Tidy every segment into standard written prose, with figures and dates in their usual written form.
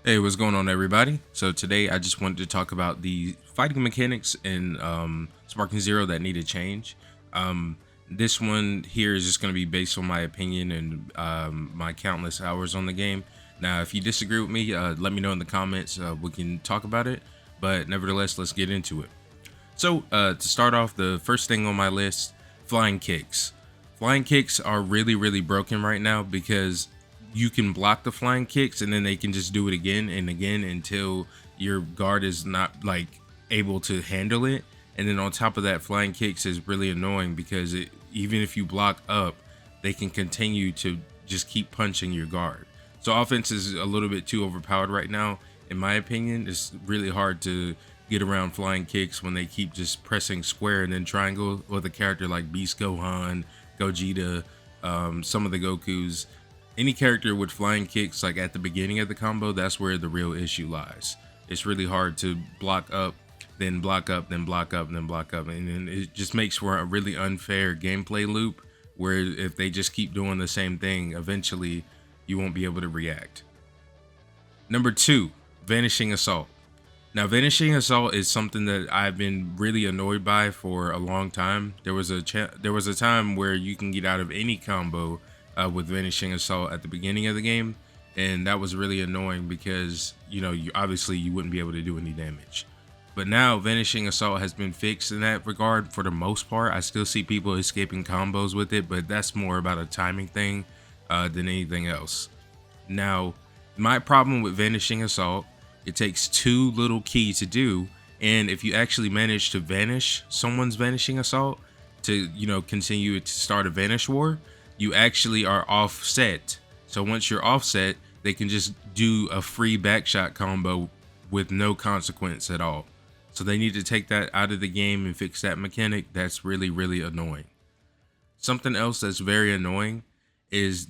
Hey, what's going on, everybody? So today I just wanted to talk about the fighting mechanics in Sparking Zero that need to change. Um, this one here is just going to be based on my opinion and my countless hours on the game. Now, if you disagree with me, let me know in the comments. We can talk about it. But nevertheless, let's get into it. So to start off, the first thing on my list, flying kicks. Flying kicks are really broken right now because you can block the flying kicks and then they can just do it again and again until your guard is not like able to handle it. And then on top of that, flying kicks is really annoying because even if you block up, they can continue to just keep punching your guard. So offense is a little bit too overpowered right now. In my opinion, it's really hard to get around flying kicks when they keep just pressing square and then triangle with a character like Beast Gohan, Gogeta, some of the Gokus. Any character with flying kicks like at the beginning of the combo, that's where the real issue lies. It's really hard to block up, then block up, then block up, then block up, and then it just makes for a really unfair gameplay loop where if they just keep doing the same thing, eventually you won't be able to react. Number two, Vanishing Assault. Now, Vanishing Assault is something that I've been really annoyed by for a long time. There was a time where you can get out of any combo with Vanishing Assault at the beginning of the game, and that was really annoying because you obviously you wouldn't be able to do any damage. But now Vanishing Assault has been fixed in that regard for the most part. I still see people escaping combos with it, but that's more about a timing thing than anything else. Now, my problem with Vanishing Assault, it takes too little ki to do, and if you actually manage to vanish someone's Vanishing Assault to continue to start a vanish war, you actually are offset. So once you're offset, they can just do a free backshot combo with no consequence at all. So they need to take that out of the game and fix that mechanic. That's really annoying. Something else that's very annoying is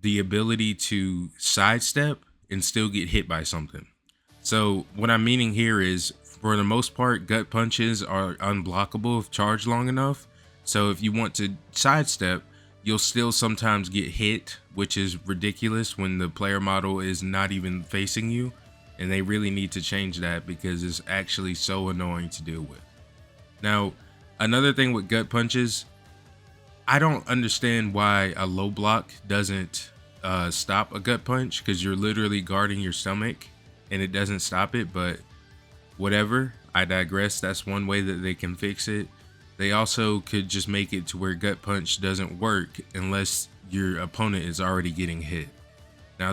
the ability to sidestep and still get hit by something. So what I'm meaning here is, for the most part, gut punches are unblockable if charged long enough. So if you want to sidestep, you'll still sometimes get hit, which is ridiculous when the player model is not even facing you. And they really need to change that because it's actually so annoying to deal with. Now, another thing with gut punches, I don't understand why a low block doesn't stop a gut punch, because you're literally guarding your stomach and it doesn't stop it, but whatever, I digress. That's one way that they can fix it. They also could just make it to where gut punch doesn't work unless your opponent is already getting hit. Now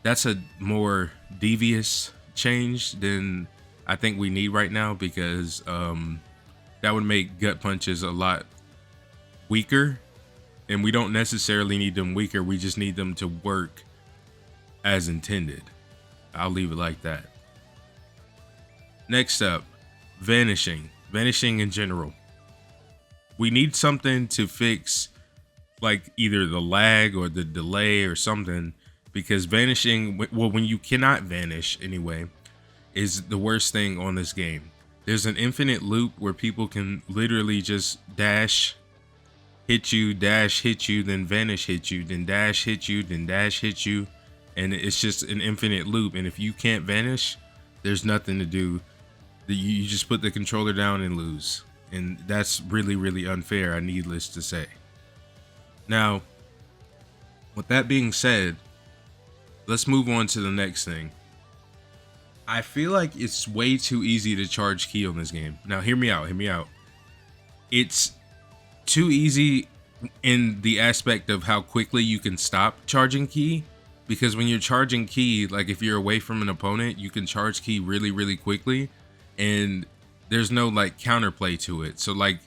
that's a more devious change than I think we need right now, because that would make gut punches a lot weaker, and we don't necessarily need them weaker. We just need them to work as intended. I'll leave it like that. Next up, vanishing in general. We need something to fix like either the lag or the delay or something, because vanishing, well, when you cannot vanish anyway, is the worst thing on this game. There's an infinite loop where people can literally just dash, hit you, dash, hit you, then vanish, hit you, then dash, hit you, then dash, hit you. And it's just an infinite loop. And if you can't vanish, there's nothing to do. You just put the controller down and lose. And that's really unfair, needless to say. Now, with that being said, let's move on to the next thing. I feel like it's way too easy to charge ki on this game. Now, hear me out. It's too easy in the aspect of how quickly you can stop charging ki, because when you're charging ki, like if you're away from an opponent, you can charge ki really quickly, and there's no like counterplay to it. So like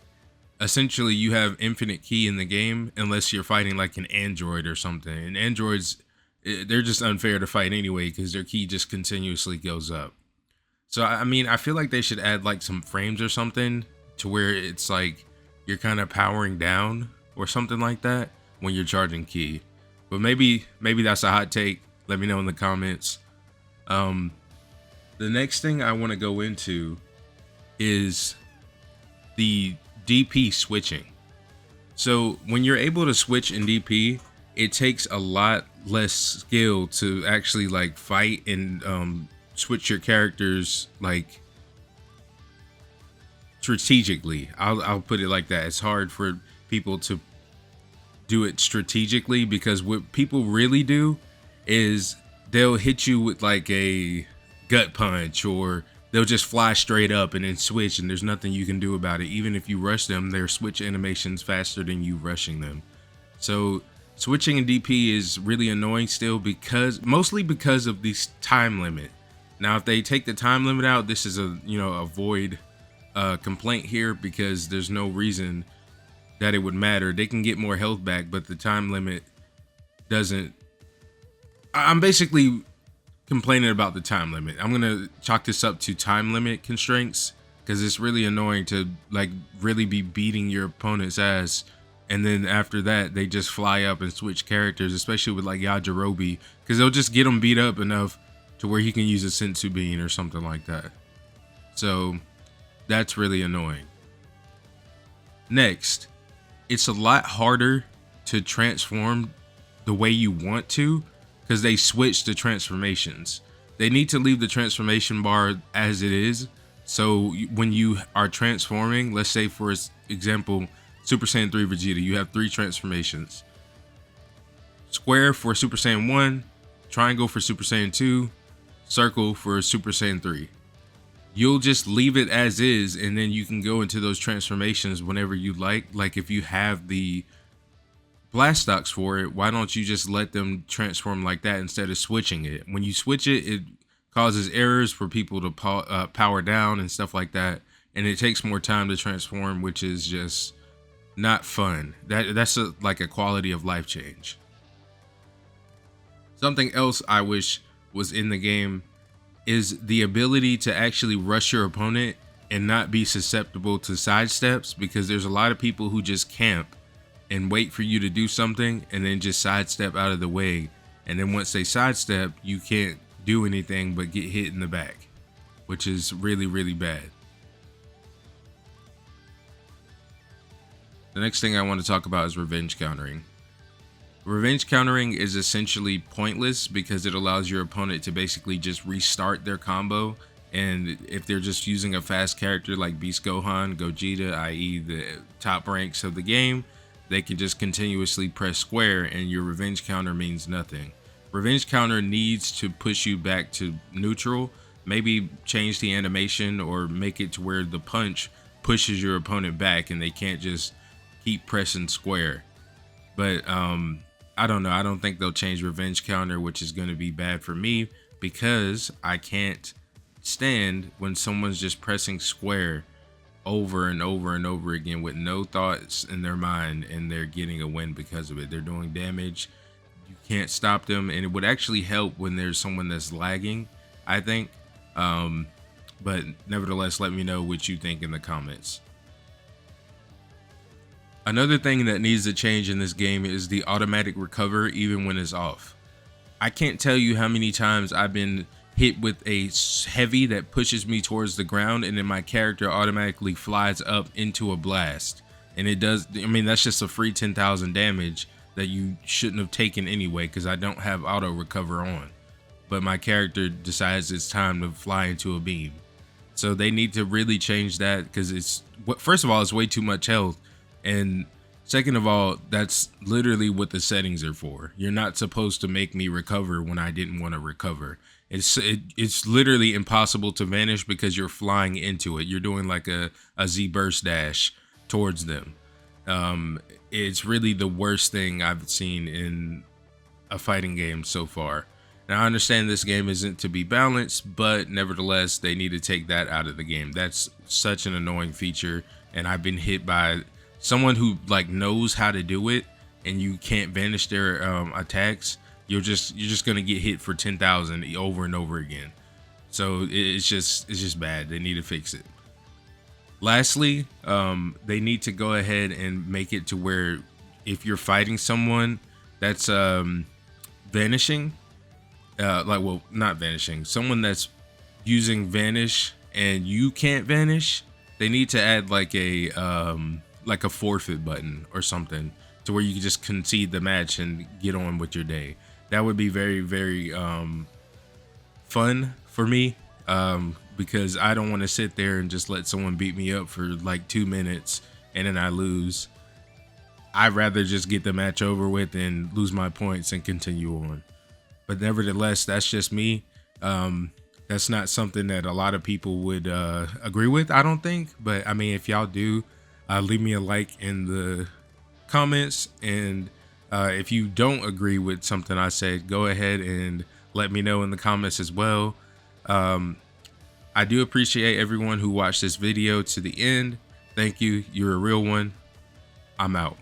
essentially you have infinite ki in the game unless you're fighting like an android or something, and androids, they're just unfair to fight anyway because their ki just continuously goes up. So I mean, I feel like they should add like some frames or something to where it's like you're kind of powering down or something like that when you're charging ki. But maybe that's a hot take. Let me know in the comments. The next thing I want to go into is the DP switching. So when you're able to switch in DP, it takes a lot less skill to actually like fight and switch your characters like strategically. I'll put it like that. It's hard for people to do it strategically, because what people really do is they'll hit you with like a gut punch, or they'll just fly straight up and then switch, and there's nothing you can do about it. Even if you rush them, their switch animations faster than you rushing them. So switching in DP is really annoying still, because mostly because of this time limit. Now if they take the time limit out, this is a a void complaint here, because there's no reason that it would matter. They can get more health back, but the time limit doesn't. I'm basically complaining about the time limit. I'm gonna chalk this up to time limit constraints, because it's really annoying to like really be beating your opponent's ass, and then after that they just fly up and switch characters, especially with like Yajirobe, because they'll just get him beat up enough to where he can use a Senzu Bean or something like that. So that's really annoying. Next, it's a lot harder to transform the way you want to, because they switched the transformations. They need to leave the transformation bar as it is. So when you are transforming, let's say for example, Super Saiyan 3 Vegeta, you have 3 transformations. Square for Super Saiyan 1, triangle for Super Saiyan 2, circle for Super Saiyan 3. You'll just leave it as is, and then you can go into those transformations whenever you like. Like if you have the Blastox for it, why don't you just let them transform like that instead of switching it? When you switch it, it causes errors for people to power down and stuff like that, and it takes more time to transform, which is just not fun. That's like a quality of life change. Something else I wish was in the game is the ability to actually rush your opponent and not be susceptible to sidesteps, because there's a lot of people who just camp and wait for you to do something and then just sidestep out of the way, and then once they sidestep, you can't do anything but get hit in the back, which is really, really bad. The next thing I want to talk about is revenge countering. Revenge countering is essentially pointless, because it allows your opponent to basically just restart their combo, and if they're just using a fast character like Beast Gohan, Gogeta, i.e. the top ranks of the game, they can just continuously press square and your revenge counter means nothing. Revenge counter needs to push you back to neutral, maybe change the animation or make it to where the punch pushes your opponent back and they can't just keep pressing square. But I don't know. I don't think they'll change revenge counter, which is going to be bad for me, because I can't stand when someone's just pressing square over and over and over again with no thoughts in their mind, and they're getting a win because of it. They're doing damage. You can't stop them, and it would actually help when there's someone that's lagging, I think. But nevertheless, let me know what you think in the comments. Another thing that needs to change in this game is the automatic recover even when it's off. I can't tell you how many times I've been hit with a heavy that pushes me towards the ground, and then my character automatically flies up into a blast. And it does, I mean, that's just a free 10,000 damage that you shouldn't have taken anyway, because I don't have auto recover on. But my character decides it's time to fly into a beam. So they need to really change that, because it's, first of all, it's way too much health. And second of all, that's literally what the settings are for. You're not supposed to make me recover when I didn't want to recover. It's literally impossible to vanish because you're flying into it. You're doing like a Z burst dash towards them. It's really the worst thing I've seen in a fighting game so far. Now I understand this game isn't to be balanced, but nevertheless, they need to take that out of the game. That's such an annoying feature, and I've been hit by someone who like knows how to do it, and you can't vanish their attacks. You're just gonna get hit for 10,000 over and over again. So it's just bad. They need to fix it. Lastly, they need to go ahead and make it to where if you're fighting someone that's vanishing, well, not vanishing, someone that's using vanish and you can't vanish, they need to add like a forfeit button or something, to where you can just concede the match and get on with your day. That would be very, very fun for me, because I don't want to sit there and just let someone beat me up for like 2 minutes and then I lose. I'd rather just get the match over with and lose my points and continue on. But nevertheless, that's just me. That's not something that a lot of people would agree with, I don't think. But I mean, if y'all do, leave me a like in the comments. And if you don't agree with something I said, go ahead and let me know in the comments as well. I do appreciate everyone who watched this video to the end. Thank you. You're a real one. I'm out.